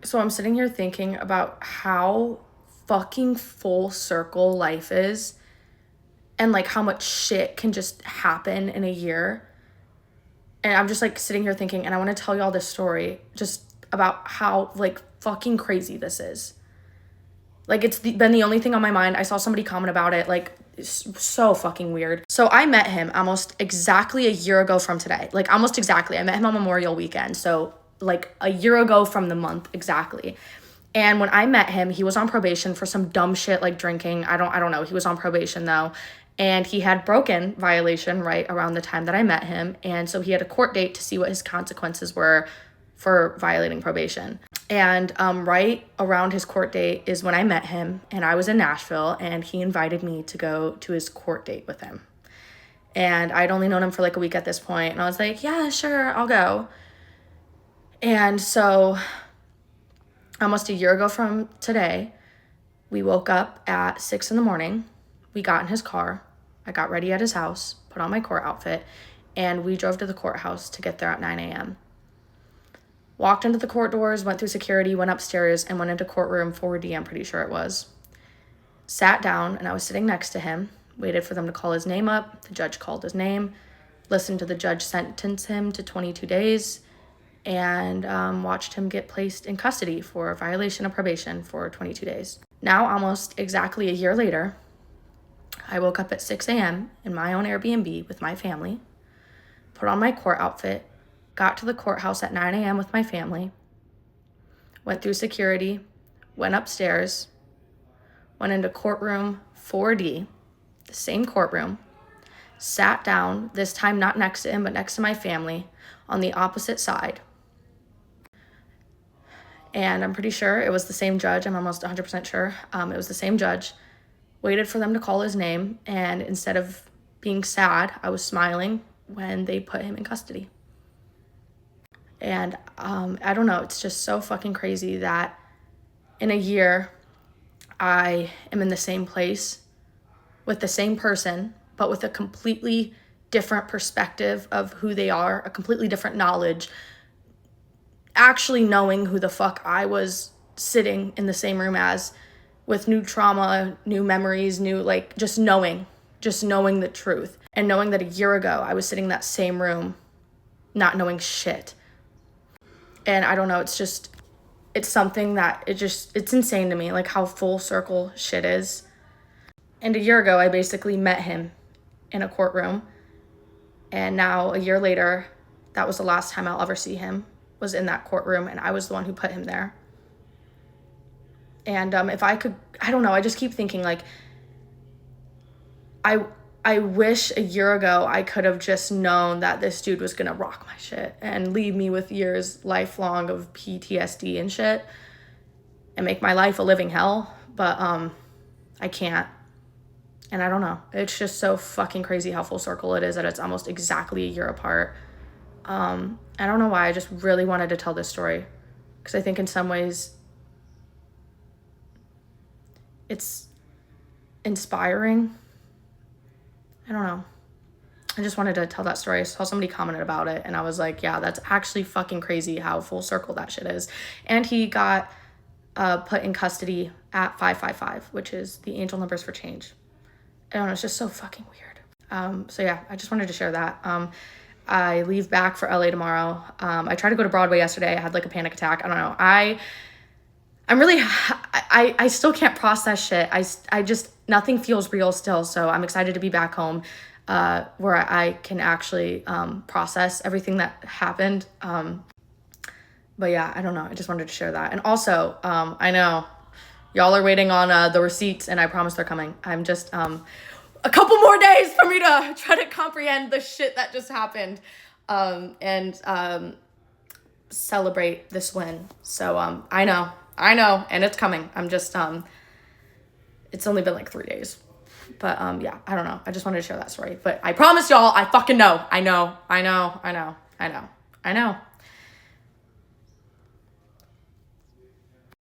So I'm sitting here thinking about how fucking full circle life is and like how much shit can just happen in a year. And I'm just like sitting here thinking, and I want to tell y'all this story just about how like fucking crazy this is. Like it's been the only thing on my mind. I saw somebody comment about it, like so fucking weird. So I met him almost exactly a year ago from today. Like almost exactly. I met him on Memorial Weekend. So like a year ago from the month exactly. And when I met him, he was on probation for some dumb shit like drinking. I don't know. He was on probation though. And he had broken violation right around the time that I met him. And so he had a court date to see what his consequences were for violating probation. And right around his court date is when I met him, and I was in Nashville, and he invited me to go to his court date with him. And I'd only known him for like a week at this point, and I was like, yeah, sure, I'll go. And so almost a year ago from today, we woke up at 6 a.m. We got in his car. I got ready at his house, put on my court outfit, and we drove to the courthouse to get there at 9 a.m. Walked into the court doors, went through security, went upstairs, and went into courtroom 4D, I'm pretty sure it was. Sat down, and I was sitting next to him, waited for them to call his name up. The judge called his name, listened to the judge sentence him to 22 days, and watched him get placed in custody for a violation of probation for 22 days. Now, almost exactly a year later, I woke up at 6 a.m. in my own Airbnb with my family, put on my court outfit, got to the courthouse at 9 a.m. with my family, went through security, went upstairs, went into courtroom 4D, the same courtroom, sat down, this time not next to him, but next to my family, on the opposite side. And I'm pretty sure it was the same judge. I'm almost 100% sure. It was the same judge. Waited for them to call his name, and instead of being sad, I was smiling when they put him in custody. And I don't know, it's just so fucking crazy that in a year, I am in the same place with the same person, but with a completely different perspective of who they are, a completely different knowledge, actually knowing who the fuck I was sitting in the same room as, with new trauma, new memories, new, like, just knowing the truth. And knowing that a year ago, I was sitting in that same room, not knowing shit. And I don't know, it's something that it's insane to me, like how full circle shit is. And a year ago, I basically met him in a courtroom. And now a year later, that was the last time I'll ever see him, was in that courtroom, and I was the one who put him there. And if I could, I don't know, I just keep thinking like, I wish a year ago I could have just known that this dude was gonna rock my shit and leave me with years lifelong of PTSD and shit and make my life a living hell. But I can't. And I don't know. It's just so fucking crazy how full circle it is that it's almost exactly a year apart. I don't know why. I just really wanted to tell this story because I think in some ways it's inspiring. I don't know. I just wanted to tell that story. I saw somebody commented about it, and I was like, yeah, that's actually fucking crazy how full circle that shit is. And he got put in custody at 555, which is the angel numbers for change. I don't know, it's just so fucking weird. So yeah, I just wanted to share that. I leave back for LA tomorrow. I tried to go to Broadway yesterday. I had like a panic attack. I don't know. I still can't process shit. I just, nothing feels real still. So I'm excited to be back home, where I can actually process everything that happened. But yeah, I don't know. I just wanted to share that. And also, I know y'all are waiting on the receipts, and I promise they're coming. I'm just a couple more days for me to try to comprehend the shit that just happened, and celebrate this win. So I know, and it's coming. I'm just it's only been like 3 days. But yeah, I don't know. I just wanted to share that story. But I promise y'all, I fucking know. I know.